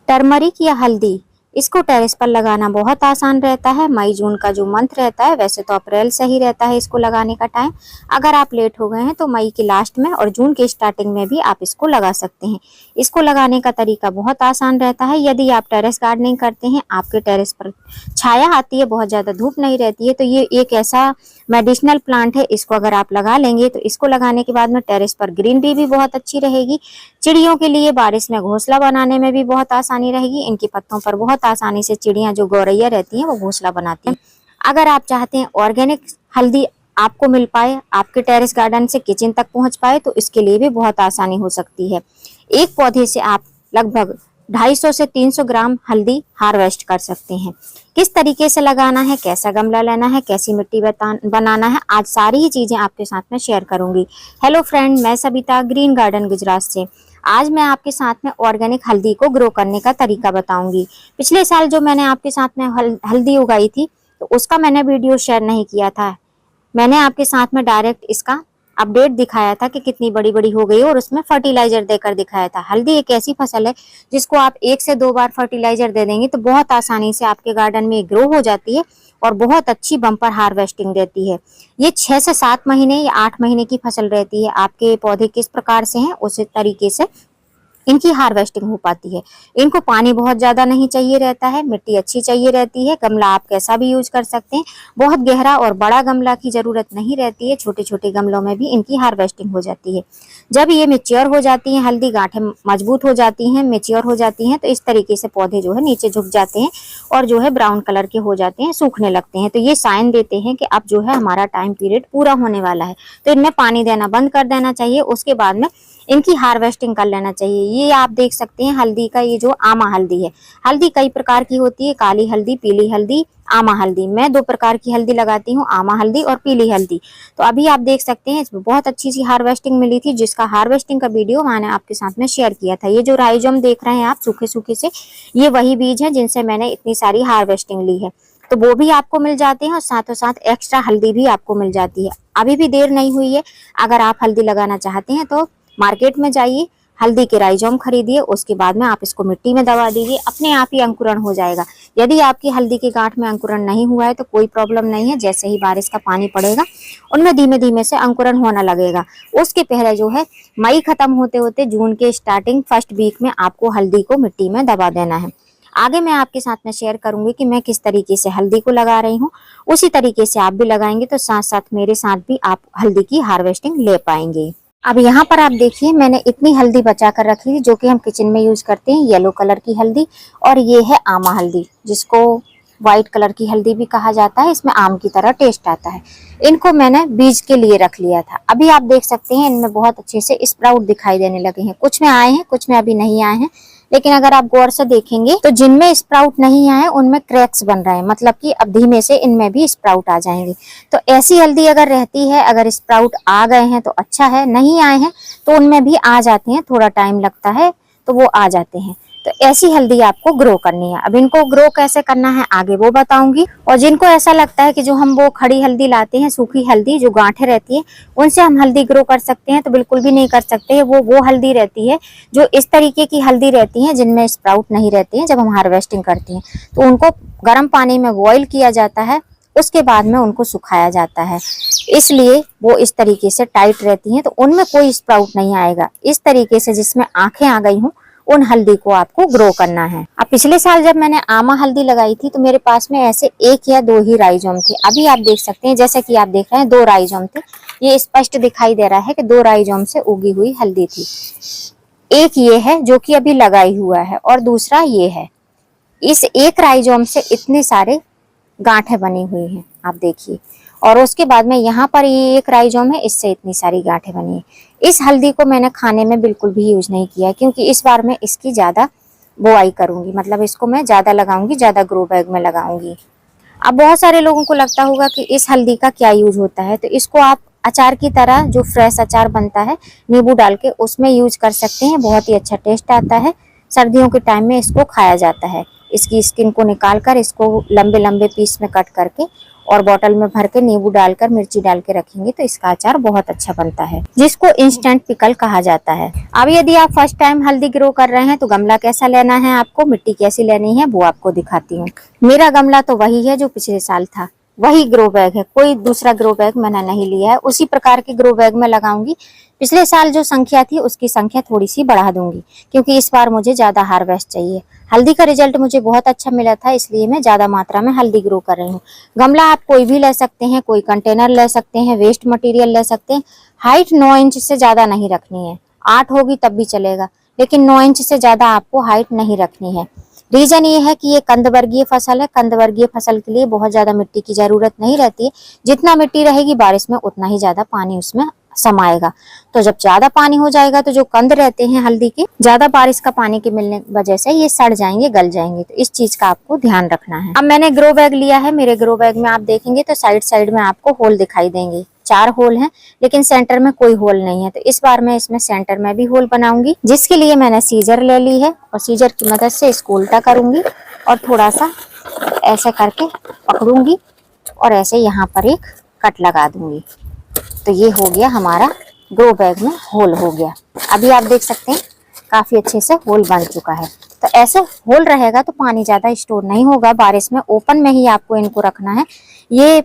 Turmeric या हल्दी, इसको टेरेस पर लगाना बहुत आसान रहता है। मई जून का जो मंथ रहता है, वैसे तो अप्रैल सही रहता है इसको लगाने का टाइम। अगर आप लेट हो गए हैं तो मई के लास्ट में और जून के स्टार्टिंग में भी आप इसको लगा सकते हैं। इसको लगाने का तरीका बहुत आसान रहता है। यदि आप टेरेस गार्डनिंग करते हैं, आपके टेरेस पर छाया आती है, बहुत ज़्यादा धूप नहीं रहती है, तो ये एक ऐसा मेडिसिनल प्लांट है। इसको अगर आप लगा लेंगे तो इसको लगाने के बाद में टेरेस पर ग्रीनरी भी बहुत अच्छी रहेगी। चिड़ियों के लिए बारिश में घोंसला बनाने में भी बहुत आसानी रहेगी। इनके पत्तों पर बहुत आसानी से चिड़ियां जो गौरैया रहती हैं वो घोंसला बनाती हैं। अगर आप चाहते हैं ऑर्गेनिक हल्दी आपको मिल पाए, आपके टेरेस गार्डन से किचन तक पहुंच पाए, तो इसके लिए भी बहुत आसानी हो सकती है। एक पौधे से आप लगभग 250 से 300 ग्राम हल्दी हार्वेस्ट कर सकते हैं। किस तरीके से लगाना है, कैसा गमला लेना है, कैसी मिट्टी बनाना है, आज सारी ही चीजें आपके साथ में शेयर करूंगी। हेलो फ्रेंड, मैं सबिता ग्रीन गार्डन गुजरात से। आज मैं आपके साथ में ऑर्गेनिक हल्दी को ग्रो करने का तरीका बताऊंगी। पिछले साल जो मैंने आपके साथ में हल्दी उगाई थी, तो उसका मैंने वीडियो शेयर नहीं किया था। मैंने आपके साथ में डायरेक्ट इसका अपडेट दिखाया था कि कितनी बड़ी बड़ी हो गई, और उसमें फर्टिलाइजर देकर दिखाया था। हल्दी एक ऐसी फसल है जिसको आप 1 से 2 बार फर्टिलाइजर दे देंगे तो बहुत आसानी से आपके गार्डन में ग्रो हो जाती है और बहुत अच्छी बम्पर हार्वेस्टिंग देती है। ये 6 से 7 महीने या 8 महीने की फसल रहती है। आपके पौधे किस प्रकार से हैं उसी तरीके से इनकी हार्वेस्टिंग हो पाती है। इनको पानी बहुत ज्यादा नहीं चाहिए रहता है, मिट्टी अच्छी चाहिए रहती है। गमला आप कैसा भी यूज कर सकते हैं, बहुत गहरा और बड़ा गमला की जरूरत नहीं रहती है। छोटे छोटे गमलों में भी इनकी हार्वेस्टिंग हो जाती है। जब ये मेच्योर हो जाती हैं, हल्दी गांठें मजबूत हो जाती हैं, मेच्योर हो जाती हैं, तो इस तरीके से पौधे जो है नीचे झुक जाते हैं और जो है ब्राउन कलर के हो जाते हैं, सूखने लगते हैं। तो ये साइन देते हैं कि अब जो है हमारा टाइम पीरियड पूरा होने वाला है, तो इनमें पानी देना बंद कर देना चाहिए। उसके बाद में इनकी हार्वेस्टिंग कर लेना चाहिए। ये आप देख सकते हैं हल्दी का, ये जो आमा हल्दी है। हल्दी कई प्रकार की होती है, काली हल्दी, पीली हल्दी, आमा हल्दी। मैं 2 प्रकार की हल्दी लगाती हूँ, आमा हल्दी और पीली हल्दी। तो अभी आप देख सकते हैं इसमें बहुत अच्छी सी हार्वेस्टिंग मिली थी, जिसका हार्वेस्टिंग का वीडियो मैंने आपके साथ में शेयर किया था। ये जो राइजोम देख रहे हैं आप सूखे सूखे से, ये वही बीज है जिनसे मैंने इतनी सारी हार्वेस्टिंग ली है। तो वो भी आपको मिल जाते हैं और साथों साथ एक्स्ट्रा हल्दी भी आपको मिल जाती है। अभी भी देर नहीं हुई है, अगर आप हल्दी लगाना चाहते हैं तो मार्केट में जाइए, हल्दी के राइजोम खरीदिए, उसके बाद में आप इसको मिट्टी में दबा दीजिए, अपने आप ही अंकुरण हो जाएगा। यदि आपकी हल्दी की गांठ में अंकुरण नहीं हुआ है तो कोई प्रॉब्लम नहीं है, जैसे ही बारिश का पानी पड़ेगा उनमें धीमे धीमे से अंकुरण होने लगेगा। उसके पहले जो है मई खत्म होते होते जून के स्टार्टिंग फर्स्ट वीक में आपको हल्दी को मिट्टी में दबा देना है। आगे मैं आपके साथ में शेयर करूंगी कि मैं किस तरीके से हल्दी को लगा रही हूँ, उसी तरीके से आप भी लगाएंगे तो साथ साथ मेरे साथ भी आप हल्दी की हार्वेस्टिंग ले पाएंगे। अब यहाँ पर आप देखिए मैंने इतनी हल्दी बचा कर रखी थी जो कि हम किचन में यूज करते हैं, येलो कलर की हल्दी, और ये है आमा हल्दी जिसको व्हाइट कलर की हल्दी भी कहा जाता है। इसमें आम की तरह टेस्ट आता है। इनको मैंने बीज के लिए रख लिया था। अभी आप देख सकते हैं इनमें बहुत अच्छे से स्प्राउट दिखाई देने लगे हैं। कुछ में आए हैं, कुछ में अभी नहीं आए हैं, लेकिन अगर आप गौर से देखेंगे तो जिनमें स्प्राउट नहीं आए उनमें क्रैक्स बन रहे हैं, मतलब कि अब धीमे से इनमें भी स्प्राउट आ जाएंगे। तो ऐसी हल्दी अगर रहती है, अगर स्प्राउट आ गए हैं तो अच्छा है, नहीं आए हैं तो उनमें भी आ जाते हैं, थोड़ा टाइम लगता है तो वो आ जाते हैं। तो ऐसी हल्दी आपको ग्रो करनी है। अब इनको ग्रो कैसे करना है आगे वो बताऊंगी। और जिनको ऐसा लगता है कि जो हम वो खड़ी हल्दी लाते हैं, सूखी हल्दी जो गांठें रहती है, उनसे हम हल्दी ग्रो कर सकते हैं, तो बिल्कुल भी नहीं कर सकते। वो हल्दी रहती है जो इस तरीके की हल्दी रहती है जिनमें स्प्राउट नहीं रहती है। जब हम हार्वेस्टिंग करते हैं तो उनको गर्म पानी में बॉयल किया जाता है, उसके बाद में उनको सुखाया जाता है, इसलिए वो इस तरीके से टाइट रहती हैं, तो उनमें कोई स्प्राउट नहीं आएगा। इस तरीके से जिसमें आंखें आ गई हों उन हल्दी को आपको ग्रो करना है। अब पिछले साल जब मैंने आमा हल्दी लगाई थी तो मेरे पास में ऐसे 1 या 2 ही राइजोम थे। अभी आप देख सकते हैं जैसे कि आप देख रहे हैं 2 राइजोम थे। ये स्पष्ट दिखाई दे रहा है कि 2 राइजोम से उगी हुई हल्दी थी। एक ये है जो कि अभी लगाई हुआ है और दूसरा ये है। इस एक राइजोम से इतने सारे गांठें बनी हुई हैं, आप देखिए। और उसके बाद में यहाँ पर ये एक राइजोम है, इससे इतनी सारी गांठें बनी है। इस हल्दी को मैंने खाने में बिल्कुल भी यूज नहीं किया, क्योंकि इस बार मैं इसकी ज्यादा बोआई करूंगी, मतलब इसको मैं ज्यादा लगाऊंगी, ज्यादा ग्रो बैग में लगाऊंगी। अब बहुत सारे लोगों को लगता होगा कि इस हल्दी का क्या यूज होता है, तो इसको आप अचार की तरह, जो फ्रेश अचार बनता है नींबू डाल के, उसमें यूज कर सकते हैं। बहुत ही अच्छा टेस्ट आता है। सर्दियों के टाइम में इसको खाया जाता है। इसकी स्किन को निकाल कर इसको लंबे लंबे पीस में कट करके और बॉटल में भर के नींबू डालकर मिर्ची डाल के रखेंगे तो इसका अचार बहुत अच्छा बनता है, जिसको इंस्टेंट पिकल कहा जाता है। अब यदि आप फर्स्ट टाइम हल्दी ग्रो कर रहे हैं तो गमला कैसा लेना है, आपको मिट्टी कैसी लेनी है वो आपको दिखाती हूँ। मेरा गमला तो वही है जो पिछले साल था, वही ग्रो बैग है, कोई दूसरा ग्रो बैग मैंने नहीं लिया है। उसी प्रकार के ग्रो बैग में लगाऊंगी। पिछले साल जो संख्या थी उसकी संख्या थोड़ी सी बढ़ा दूंगी, क्योंकि इस बार मुझे ज्यादा हार्वेस्ट चाहिए। हल्दी का रिजल्ट मुझे बहुत अच्छा मिला था, इसलिए मैं ज्यादा मात्रा में हल्दी ग्रो कर रही हूँ। गमला आप कोई भी ले सकते हैं, कोई कंटेनर ले सकते हैं, वेस्ट मटेरियल ले सकते हैं। हाइट 9 इंच से ज्यादा नहीं रखनी है, 8 होगी तब भी चलेगा, लेकिन 9 इंच से ज्यादा आपको हाइट नहीं रखनी है। रीजन ये है कि ये कंदवर्गीय फसल है। कंदवर्गीय फसल के लिए बहुत ज्यादा मिट्टी की जरूरत नहीं रहती है। जितना मिट्टी रहेगी बारिश में उतना ही ज्यादा पानी उसमें समाएगा। तो जब ज्यादा पानी हो जाएगा तो जो कंद रहते हैं हल्दी के, ज्यादा बारिश का पानी के मिलने की वजह से ये सड़ जाएंगे, गल जाएंगे। तो इस चीज का आपको ध्यान रखना है। अब मैंने ग्रो बैग लिया है। मेरे ग्रो बैग में आप देखेंगे तो साइड साइड में आपको होल दिखाई देंगे। 4 होल हैं, लेकिन सेंटर में कोई होल नहीं है। तो इस बार मैं इसमें सेंटर में भी होल बनाऊंगी, जिसके लिए मैंने सीजर ले ली है और सीजर की मदद से इसको उल्टा करूंगी और थोड़ा सा ऐसे करके पकड़ूंगी और ऐसे यहाँ पर एक कट लगा दूंगी। तो ये हो गया हमारा ग्रो बैग में होल हो गया। अभी आप देख सकते हैं काफी अच्छे से होल बन चुका है। तो ऐसे होल रहेगा तो पानी ज्यादा स्टोर नहीं होगा बारिश में। ओपन में ही आपको इनको रखना है, ये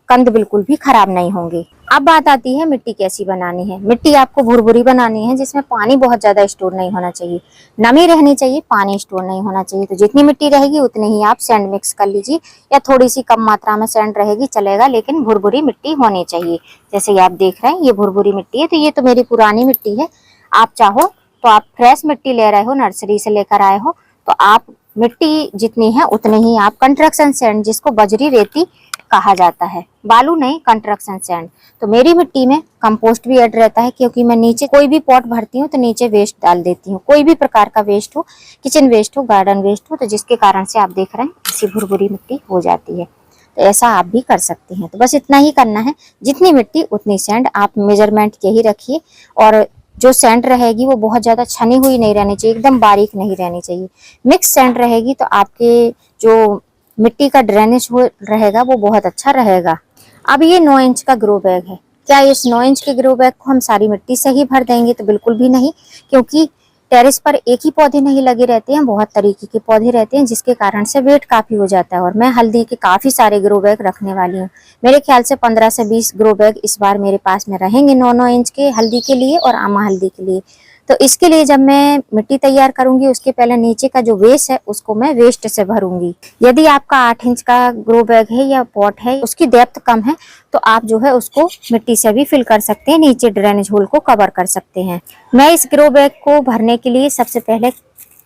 कंद बिल्कुल भी खराब नहीं होंगे। अब बात आती है मिट्टी कैसी बनानी है। मिट्टी आपको भुरभुरी बनानी है, जिसमें पानी बहुत ज्यादा स्टोर नहीं होना चाहिए, नमी रहनी चाहिए, पानी स्टोर नहीं होना चाहिए। तो जितनी मिट्टी रहेगी उतनी ही आप सैंड मिक्स कर लीजिए, या थोड़ी सी कम मात्रा में सैंड रहेगी चलेगा, लेकिन भुरभुरी मिट्टी होनी चाहिए। जैसे ये आप देख रहे हैं ये भुरभुरी मिट्टी है। तो ये तो मेरी पुरानी मिट्टी है। आप चाहो तो आप फ्रेश मिट्टी ले रहे हो, नर्सरी से लेकर आए हो, तो आप मिट्टी जितनी है उतनी ही आप कंस्ट्रक्शन सैंड, जिसको बजरी रेती कहा जाता है, बालू नहीं, कंस्ट्रक्शन सैंड। तो मेरी मिट्टी में कंपोस्ट भी ऐड रहता है, क्योंकि मैं नीचे कोई भी पॉट भरती हूँ तो नीचे वेस्ट डाल देती हूँ, कोई भी प्रकार का वेस्ट हो, किचन वेस्ट हो, गार्डन वेस्ट हो, तो जिसके कारण से आप देख रहे हैं ऐसी भुरभुरी मिट्टी हो जाती है। तो ऐसा आप भी कर सकते हैं। तो बस इतना ही करना है, जितनी मिट्टी उतनी सैंड। आप मेजरमेंट यही रखिए, और जो सैंड रहेगी वो बहुत ज्यादा छनी हुई नहीं रहनी चाहिए, एकदम बारीक नहीं रहनी चाहिए। मिक्स सैंड रहेगी तो आपके जो मिट्टी का ड्रेनेज हो रहेगा वो बहुत अच्छा रहेगा। अब ये 9 इंच का ग्रो बैग है। क्या इस 9 इंच के ग्रो बैग को हम सारी मिट्टी से ही भर देंगे? तो बिल्कुल भी नहीं, क्योंकि टेरेस पर एक ही पौधे नहीं लगे रहते हैं, बहुत तरीके के पौधे रहते हैं, जिसके कारण से वेट काफी हो जाता है। और मैं हल्दी के काफी सारे ग्रो बैग रखने वाली हूँ। मेरे ख्याल से 15 से 20 ग्रो बैग इस बार मेरे पास में रहेंगे 9-9 इंच के हल्दी के लिए और आमा हल्दी के लिए। तो इसके लिए जब मैं मिट्टी तैयार करूंगी उसके पहले नीचे का जो वेस्ट है उसको मैं वेस्ट से भरूंगी। यदि आपका 8 इंच का ग्रो बैग है या पॉट है, उसकी डेप्थ कम है, तो आप जो है उसको मिट्टी से भी फिल कर सकते हैं, नीचे ड्रेनेज होल को कवर कर सकते हैं। मैं इस ग्रो बैग को भरने के लिए सबसे पहले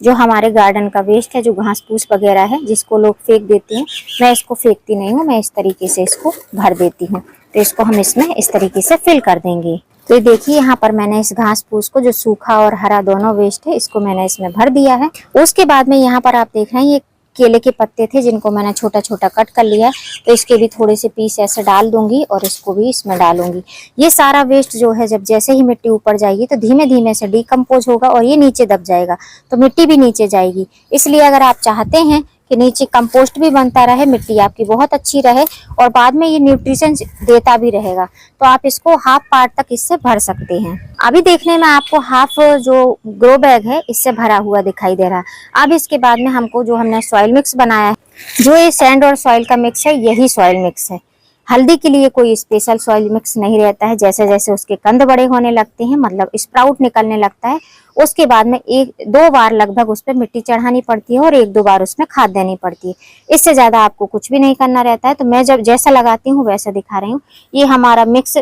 जो हमारे गार्डन का वेस्ट है, जो घास फूस वगैरह है जिसको लोग फेंक देते हैं, मैं इसको फेंकती नहीं हूँ, मैं इस तरीके से इसको भर देती हूँ। तो इसको हम इसमें इस तरीके से फिल कर देंगे। तो ये देखिए यहाँ पर मैंने इस घास फूस को, जो सूखा और हरा दोनों वेस्ट है, इसको मैंने इसमें भर दिया है। उसके बाद में यहाँ पर आप देख रहे हैं ये केले के पत्ते थे जिनको मैंने छोटा छोटा कट कर लिया है, तो इसके भी थोड़े से पीस ऐसे डाल दूंगी और इसको भी इसमें डालूंगी। ये सारा वेस्ट जो है जब जैसे ही मिट्टी ऊपर जाएगी तो धीमे धीमे से डिकम्पोज होगा और ये नीचे दब जाएगा, तो मिट्टी भी नीचे जाएगी। इसलिए अगर आप चाहते हैं कि नीचे कंपोस्ट भी बनता रहे, मिट्टी आपकी बहुत अच्छी रहे और बाद में ये न्यूट्रिशन देता भी रहेगा, तो आप इसको हाफ पार्ट तक इससे भर सकते हैं। अभी देखने में आपको हाफ जो ग्रो बैग है इससे भरा हुआ दिखाई दे रहा है। अब इसके बाद में हमको जो हमने सॉइल मिक्स बनाया है, जो ये सैंड और सॉइल का मिक्स है, यही सॉइल मिक्स है। हल्दी के लिए कोई स्पेशल सॉइल मिक्स नहीं रहता है। जैसे जैसे उसके कंद बड़े होने लगते हैं, मतलब स्प्राउट निकलने लगता है, उसके बाद में 1-2 बार लगभग उस पर मिट्टी चढ़ानी पड़ती है और 1-2 बार उसमें खाद देनी पड़ती है। इससे ज्यादा आपको कुछ भी नहीं करना रहता है। तो मैं जब जैसा लगाती हूँ वैसा दिखा रही हूँ। ये हमारा मिक्स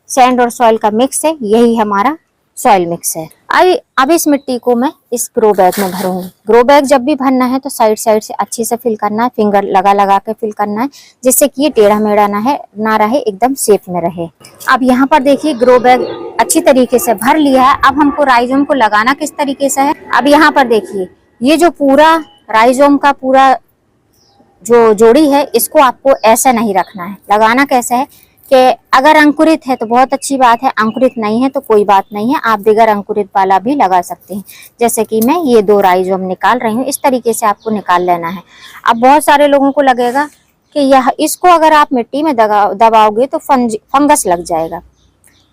सैंड और सॉइल का मिक्स है, यही हमारा सॉइल मिक्स है। अब इस मिट्टी को मैं इस ग्रो बैग में भरूंगी। ग्रो बैग जब भी भरना है तो साइड साइड से अच्छे से फिल करना है, फिंगर लगा लगा के फिल करना है, जिससे कि ये टेढ़ा मेढ़ा ना रहे, एकदम सेफ में रहे। अब यहाँ पर देखिए ग्रो बैग अच्छी तरीके से भर लिया है। अब हमको राइजोम को लगाना किस तरीके से है, अब यहाँ पर देखिए ये जो पूरा राइजोम का पूरा जो जोड़ी है, इसको आपको ऐसा नहीं रखना है। लगाना कैसे है कि अगर अंकुरित है तो बहुत अच्छी बात है, अंकुरित नहीं है तो कोई बात नहीं है, आप बगैर अंकुरित वाला भी लगा सकते हैं। जैसे कि मैं ये 2 राइजोम निकाल रही हूँ, इस तरीके से आपको निकाल लेना है। अब बहुत सारे लोगों को लगेगा कि यह इसको अगर आप मिट्टी में दबाओगे तो फंगस लग जाएगा।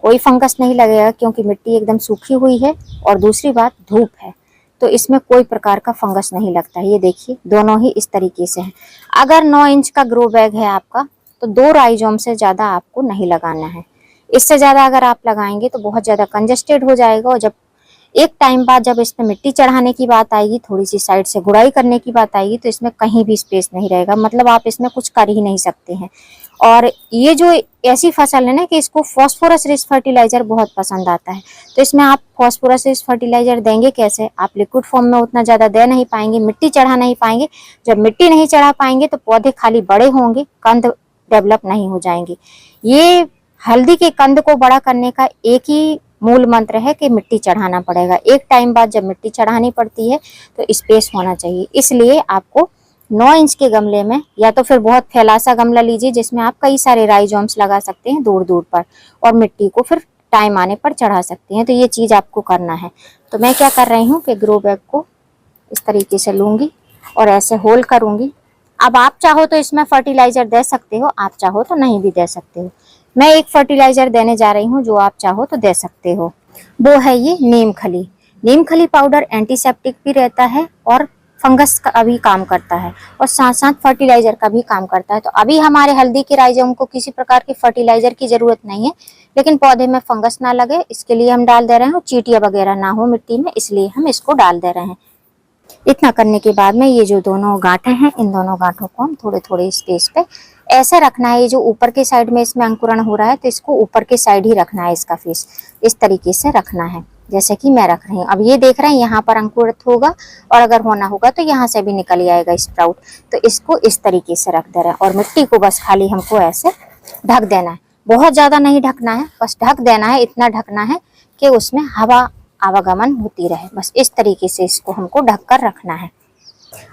कोई फंगस नहीं लगेगा क्योंकि मिट्टी एकदम सूखी हुई है और दूसरी बात धूप है, तो इसमें कोई प्रकार का फंगस नहीं लगता है। ये देखिए दोनों ही इस तरीके से हैं। अगर 9 इंच का ग्रो बैग है आपका तो 2 राइजोम से ज़्यादा आपको नहीं लगाना है। इससे ज़्यादा अगर आप लगाएंगे तो बहुत ज़्यादा कंजस्टेड हो जाएगा और जब एक टाइम बाद जब इसमें मिट्टी चढ़ाने की बात आएगी, थोड़ी सी साइड से गुड़ाई करने की बात आएगी, तो इसमें कहीं भी स्पेस नहीं रहेगा, मतलब आप इसमें कुछ कर ही नहीं सकते हैं। और ये जो ऐसी फसल है ना कि इसको फास्फोरस रिच फर्टिलाइजर बहुत पसंद आता है, तो इसमें आप फास्फोरस रिच फर्टिलाइजर देंगे कैसे? आप लिक्विड फॉर्म में उतना ज़्यादा दे नहीं पाएंगे, मिट्टी चढ़ा नहीं पाएंगे। जब मिट्टी नहीं चढ़ा पाएंगे तो पौधे खाली बड़े होंगे, कंद डेवलप नहीं हो जाएंगे। ये हल्दी के कंद को बड़ा करने का एक ही मूल मंत्र है कि मिट्टी चढ़ाना पड़ेगा। एक टाइम बाद जब मिट्टी चढ़ानी पड़ती है तो स्पेस होना चाहिए, इसलिए आपको 9 इंच के गमले में या तो फिर बहुत फैलासा गमला लीजिए जिसमें आप कई सारे राइजोम्स लगा सकते हैं दूर दूर पर, और मिट्टी को फिर टाइम आने पर चढ़ा सकते हैं। तो ये चीज़ आपको करना है। तो मैं क्या कर रही हूँ कि ग्रो बैग को इस तरीके से लूँगी और ऐसे होल करूँगी। अब आप चाहो तो इसमें फर्टिलाइजर दे सकते हो, आप चाहो तो नहीं भी दे सकते हो। मैं एक फर्टिलाइजर देने जा रही हूँ जो आप चाहो तो दे सकते हो, वो है ये नीम खली। नीम खली पाउडर एंटीसेप्टिक भी रहता है और फंगस का भी काम करता है और साथ साथ फर्टिलाइजर का भी काम करता है। तो अभी हमारे हल्दी के राइजोम को किसी प्रकार के फर्टिलाइजर की जरूरत नहीं है, लेकिन पौधे में फंगस ना लगे इसके लिए हम डाल दे रहे हैं, चींटियां वगैरह ना हो मिट्टी में, इसलिए हम इसको डाल दे रहे हैं। इतना करने के बाद में ये जो दोनों गांठें हैं, इन दोनों गांठों को हम थोड़े थोड़े स्पेस पे ऐसे रखना है। ये जो ऊपर के साइड में इसमें अंकुरण हो रहा है तो इसको ऊपर के साइड ही रखना है, इसका फेस इस तरीके से रखना है जैसे कि मैं रख रही हूँ। अब ये देख रहे हैं यहाँ पर अंकुरित होगा और अगर होना होगा तो यहाँ से भी निकल आएगा स्प्राउट। तो इसको इस तरीके से रख दे रहे हैं और मिट्टी को बस खाली हमको ऐसे ढक देना है। बहुत ज्यादा नहीं ढकना है, बस ढक देना है। इतना ढकना है कि उसमें हवा आवागमन होती रहे, बस इस तरीके से इसको हमको ढक कर रखना है।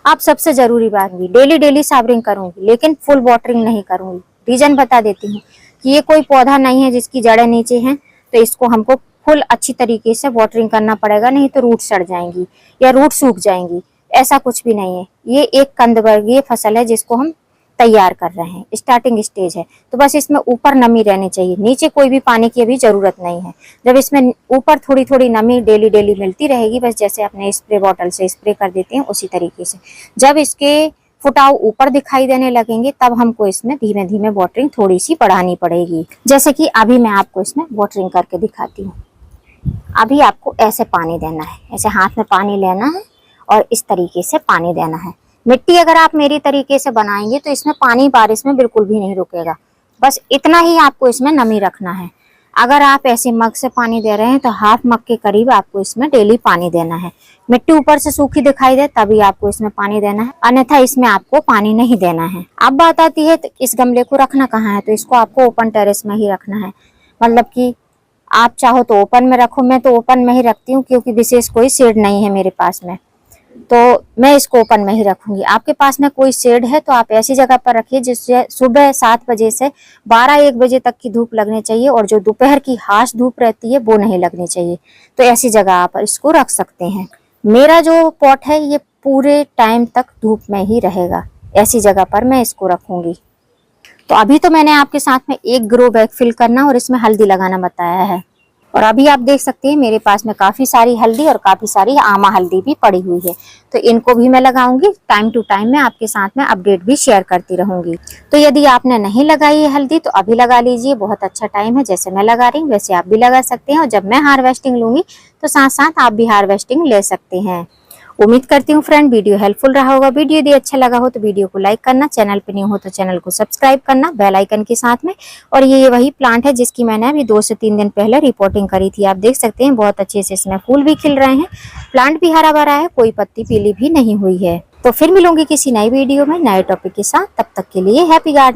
आप सबसे जरूरी बात भी, डेली डेली सावरिंग करूंगी लेकिन फुल वाटरिंग नहीं करूंगी। रीजन बता देती हूँ कि ये कोई पौधा नहीं है जिसकी जड़ें नीचे हैं, तो इसको हमको फुल अच्छी तरीके से वाटरिंग करना पड़ेगा, नहीं तो रूट सड़ जाएंगी या रूट सूख जाएंगी। ऐसा कुछ भी नहीं है। ये एक कंदवर्गीय फसल है जिसको हम तैयार कर रहे हैं, स्टार्टिंग स्टेज है, तो बस इसमें ऊपर नमी रहनी चाहिए, नीचे कोई भी पानी की अभी जरूरत नहीं है। जब इसमें ऊपर थोड़ी थोड़ी नमी डेली डेली मिलती रहेगी, बस जैसे अपने स्प्रे बॉटल से स्प्रे कर देते हैं उसी तरीके से, जब इसके फुटाव ऊपर दिखाई देने लगेंगे तब हमको इसमें धीमे धीमे वाटरिंग थोड़ी सी बढ़ानी पड़ेगी। जैसे कि अभी मैं आपको इसमें वाटरिंग करके दिखाती हूँ। अभी आपको ऐसे पानी देना है, ऐसे हाथ में पानी लेना है और इस तरीके से पानी देना है। मिट्टी अगर आप मेरी तरीके से बनाएंगे तो इसमें पानी बारिश में बिल्कुल भी नहीं रुकेगा, बस इतना ही आपको इसमें नमी रखना है। अगर आप ऐसे मग से पानी दे रहे हैं तो हाफ मग के करीब आपको इसमें डेली पानी देना है। मिट्टी ऊपर से सूखी दिखाई दे तभी आपको इसमें पानी देना है, अन्यथा इसमें आपको पानी नहीं देना है। अब बात आती है तो इस गमले को रखना कहाँ है, तो इसको आपको ओपन टेरेस में ही रखना है। मतलब कि आप चाहो तो ओपन में रखो, मैं तो ओपन में ही रखती हूँ क्योंकि विशेष कोई शेड नहीं है मेरे पास में, तो मैं इसको ओपन में ही रखूंगी। आपके पास में कोई शेड है तो आप ऐसी जगह पर रखिए जिससे सुबह 7 बजे से 12-1 बजे तक की धूप लगनी चाहिए और जो दोपहर की हाश धूप रहती है वो नहीं लगनी चाहिए। तो ऐसी जगह आप इसको रख सकते हैं। मेरा जो पॉट है ये पूरे टाइम तक धूप में ही रहेगा, ऐसी जगह पर मैं इसको रखूंगी। तो अभी तो मैंने आपके साथ में एक ग्रो बैग फिल करना और इसमें हल्दी लगाना बताया है, और अभी आप देख सकते हैं मेरे पास में काफी सारी हल्दी और काफी सारी आमा हल्दी भी पड़ी हुई है, तो इनको भी मैं लगाऊंगी। टाइम टू टाइम मैं आपके साथ में अपडेट भी शेयर करती रहूंगी। तो यदि आपने नहीं लगाई है हल्दी तो अभी लगा लीजिए, बहुत अच्छा टाइम है। जैसे मैं लगा रही हूँ वैसे आप भी लगा सकते हैं, और जब मैं हार्वेस्टिंग लूंगी तो साथ साथ आप भी हार्वेस्टिंग ले सकते हैं। उम्मीद करती हूँ फ्रेंड वीडियो हेल्पफुल रहा होगा। वीडियो यदि अच्छा लगा हो तो वीडियो को लाइक करना, चैनल पे न्यू हो तो चैनल को सब्सक्राइब करना बेल आइकन के साथ में। और ये वही प्लांट है जिसकी मैंने अभी 2 से 3 दिन पहले रिपोर्टिंग करी थी। आप देख सकते हैं बहुत अच्छे से इसमें फूल भी खिल रहे हैं, प्लांट भी हरा भरा है, कोई पत्ती पीली भी नहीं हुई है। तो फिर मिलूंगी किसी नई वीडियो में नए टॉपिक के साथ, तब तक के लिए हैप्पी गार्डनिंग।